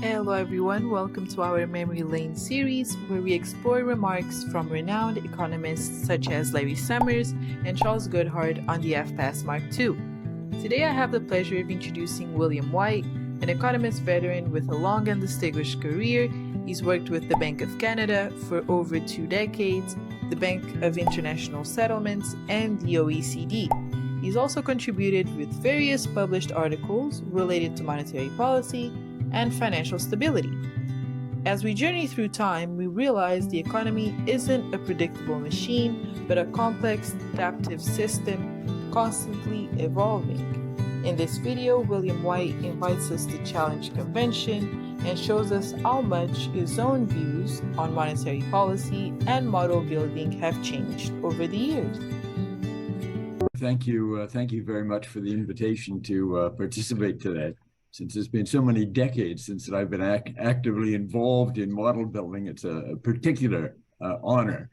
Hello everyone, welcome to our Memory Lane series where we explore remarks from renowned economists such as Larry Summers and Charles Goodhart on the FPAS Mark II. Today I have the pleasure of introducing William White, an economist veteran with a long and distinguished career. He's worked with the Bank of Canada for over 2 decades, the Bank of International Settlements, and the OECD. He's also contributed with various published articles related to monetary policy and financial stability. As we journey through time, we realize the economy isn't a predictable machine, but a complex, adaptive system constantly evolving. In this video, William White invites us to challenge convention and shows us how much his own views on monetary policy and model building have changed over the years. Thank you very much for the invitation to participate today. Since it's been so many decades since I've been actively involved in model building, it's a particular honor.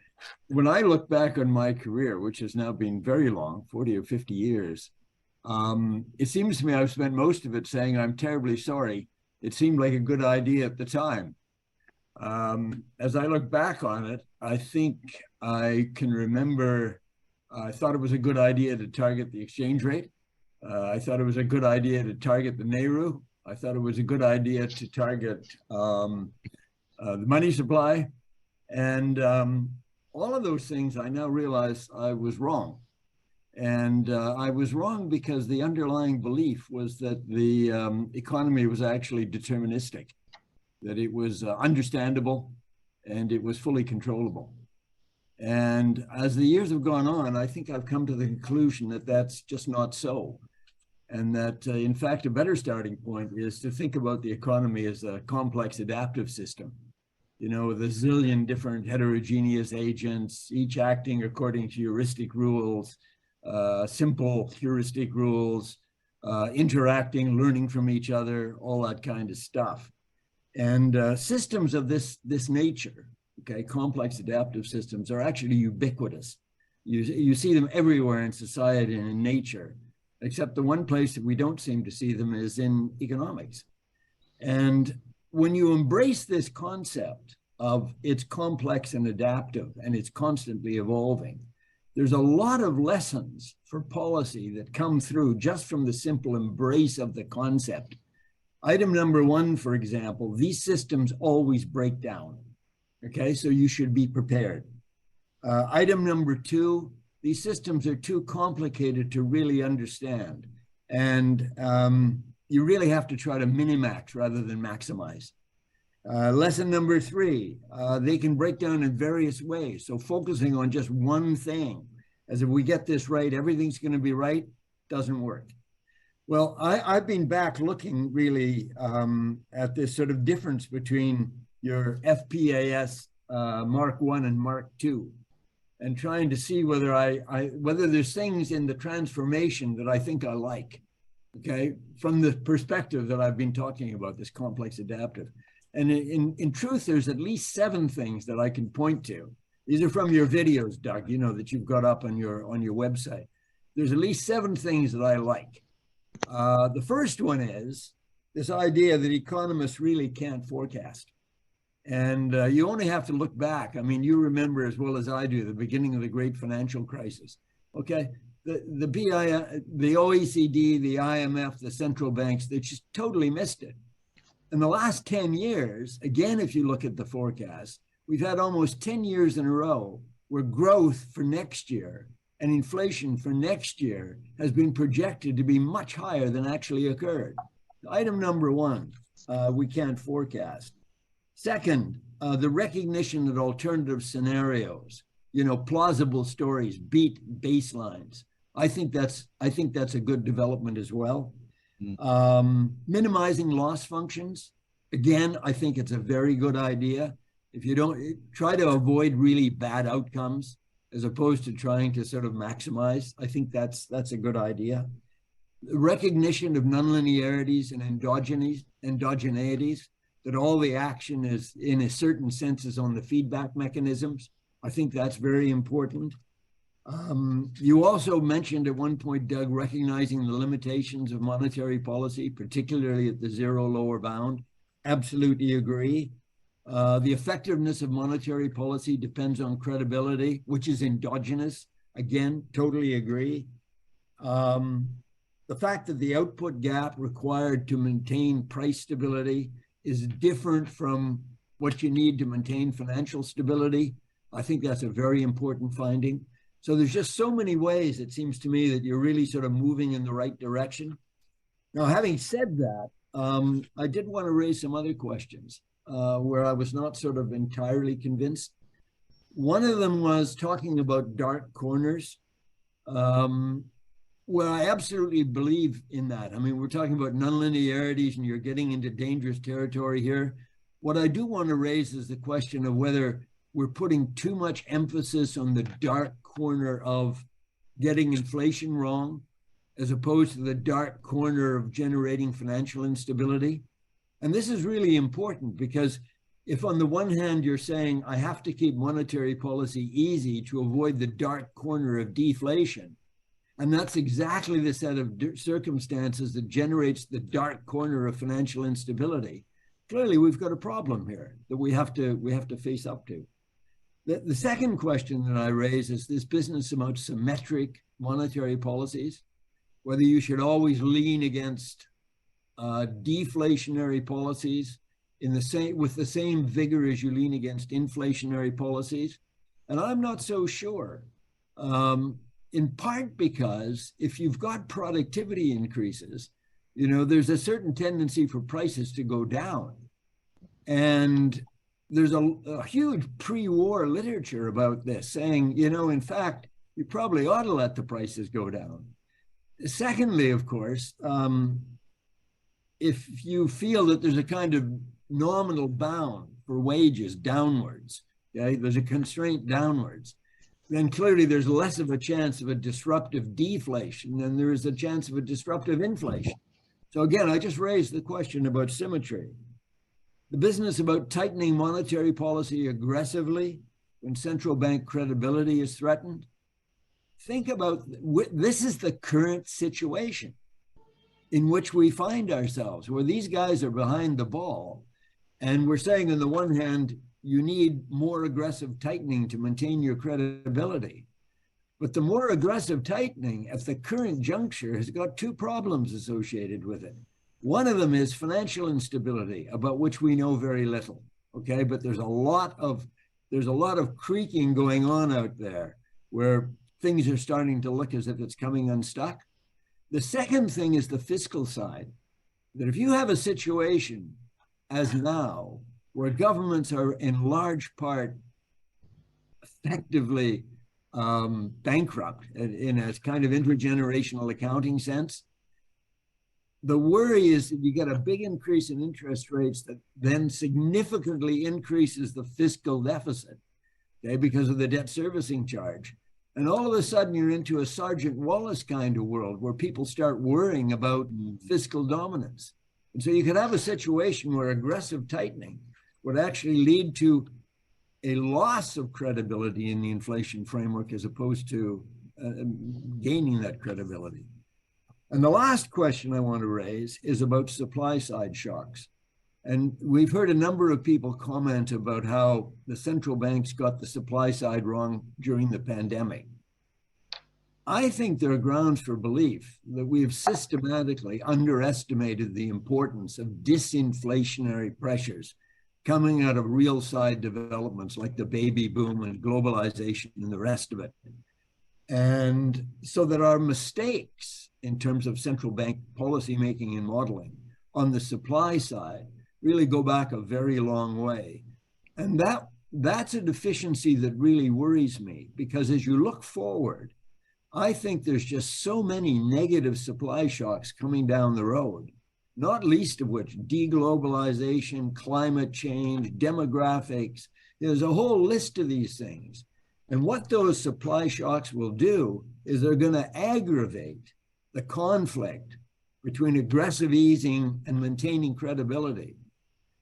When I look back on my career, which has now been very long, 40 or 50 years, it seems to me I've spent most of it saying I'm terribly sorry. It seemed like a good idea at the time. As I look back on it, I think I can remember I thought it was a good idea to target the exchange rate. I thought it was a good idea to target the Nehru. I thought it was a good idea to target the money supply. And all of those things, I now realize I was wrong. And I was wrong because the underlying belief was that the economy was actually deterministic, that it was understandable and it was fully controllable. And as the years have gone on, I think I've come to the conclusion that that's just not so. And that, in fact, a better starting point is to think about the economy as a complex adaptive system, you know, with a zillion different heterogeneous agents, each acting according to heuristic rules, simple heuristic rules, interacting, learning from each other, all that kind of stuff. And systems of this nature, okay, complex adaptive systems, are actually ubiquitous. You see them everywhere in society and in nature, except the one place that we don't seem to see them is in economics. And when you embrace this concept of it's complex and adaptive and it's constantly evolving, there's a lot of lessons for policy that come through just from the simple embrace of the concept. Item number one, for example, these systems always break down. Okay, so you should be prepared. Item number two, these systems are too complicated to really understand. And you really have to try to minimax rather than maximize. Lesson number three, they can break down in various ways. So focusing on just one thing, as if we get this right, everything's going to be right, doesn't work. Well, I've been back looking really at this sort of difference between your FPAS Mark I and Mark II, and trying to see whether whether there's things in the transformation that I think I like, okay, from the perspective that I've been talking about, this complex adaptive. And in truth, there's at least 7 things that I can point to. These are from your videos, Doug, you know, that you've got up on your website. There's at least 7 things that I like. The first one is this idea that economists really can't forecast. And you only have to look back. I mean, you remember as well as I do the beginning of the great financial crisis. Okay, the OECD, the IMF, the central banks, they just totally missed it. In the last 10 years, again, if you look at the forecast, we've had almost 10 years in a row where growth for next year and inflation for next year has been projected to be much higher than actually occurred. Item number one, we can't forecast. Second, the recognition that alternative scenarios, you know, plausible stories beat baselines. I think that's a good development as well. Minimizing loss functions. Again, I think it's a very good idea. If you don't try to avoid really bad outcomes as opposed to trying to sort of maximize, I think that's a good idea. The recognition of nonlinearities and endogeneities, that all the action is, in a certain sense, is on the feedback mechanisms. I think that's very important. You also mentioned at one point, Doug, recognizing the limitations of monetary policy, particularly at the zero lower bound. absolutely agree. The effectiveness of monetary policy depends on credibility, which is endogenous. Again, totally agree. The fact that the output gap required to maintain price stability is different from what you need to maintain financial stability. I think that's a very important finding. So there's just so many ways, it seems to me, that you're really sort of moving in the right direction. Now, having said that, I did want to raise some other questions where I was not sort of entirely convinced. One of them was talking about dark corners. Well, I absolutely believe in that. I mean, we're talking about nonlinearities and you're getting into dangerous territory here. What I do want to raise is the question of whether we're putting too much emphasis on the dark corner of getting inflation wrong, as opposed to the dark corner of generating financial instability. And this is really important because if on the one hand you're saying, I have to keep monetary policy easy to avoid the dark corner of deflation, and that's exactly the set of circumstances that generates the dark corner of financial instability, clearly we've got a problem here that we have to face up to. The second question that I raise is this business about symmetric monetary policies, whether you should always lean against deflationary policies with the same vigor as you lean against inflationary policies. And I'm not so sure, in part because if you've got productivity increases, there's a certain tendency for prices to go down. And there's a huge pre-war literature about this saying, in fact, you probably ought to let the prices go down. Secondly, of course, if you feel that there's a kind of nominal bound for wages downwards, okay, there's a constraint downwards, then clearly there's less of a chance of a disruptive deflation than there is a chance of a disruptive inflation. So again, I just raised the question about symmetry. The business about tightening monetary policy aggressively when central bank credibility is threatened. Think about, this is the current situation in which we find ourselves, where these guys are behind the ball. And we're saying on the one hand, you need more aggressive tightening to maintain your credibility. But the more aggressive tightening at the current juncture has got two problems associated with it. One of them is financial instability, about which we know very little, okay? But there's a lot of creaking going on out there where things are starting to look as if it's coming unstuck. The second thing is the fiscal side, that if you have a situation as now, where governments are in large part effectively bankrupt in a kind of intergenerational accounting sense, the worry is that you get a big increase in interest rates that then significantly increases the fiscal deficit, okay, because of the debt servicing charge. And all of a sudden you're into a Sergeant Wallace kind of world where people start worrying about fiscal dominance. And so you could have a situation where aggressive tightening would actually lead to a loss of credibility in the inflation framework as opposed to gaining that credibility. And the last question I want to raise is about supply side shocks. And we've heard a number of people comment about how the central banks got the supply side wrong during the pandemic. I think there are grounds for belief that we have systematically underestimated the importance of disinflationary pressures coming out of real side developments like the baby boom and globalization and the rest of it. And so that our mistakes in terms of central bank policy making and modeling on the supply side really go back a very long way. And that's a deficiency that really worries me, because as you look forward, I think there's just so many negative supply shocks coming down the road, not least of which deglobalization, climate change, demographics. There's a whole list of these things. And what those supply shocks will do is they're going to aggravate the conflict between aggressive easing and maintaining credibility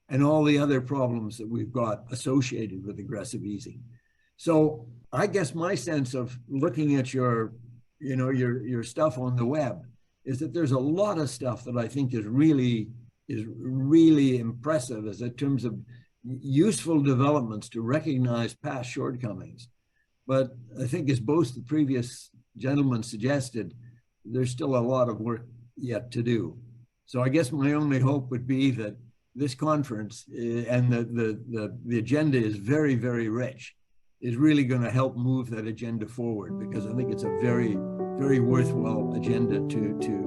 and all the other problems that we've got associated with aggressive easing. So I guess my sense of looking at your stuff on the web is that there's a lot of stuff that I think is really is really impressive as in terms of useful developments to recognize past shortcomings. But I think, as both the previous gentlemen suggested, there's still a lot of work yet to do. So I guess my only hope would be that this conference and the agenda is very, very rich, is really going to help move that agenda forward, because I think it's a very, very worthwhile agenda to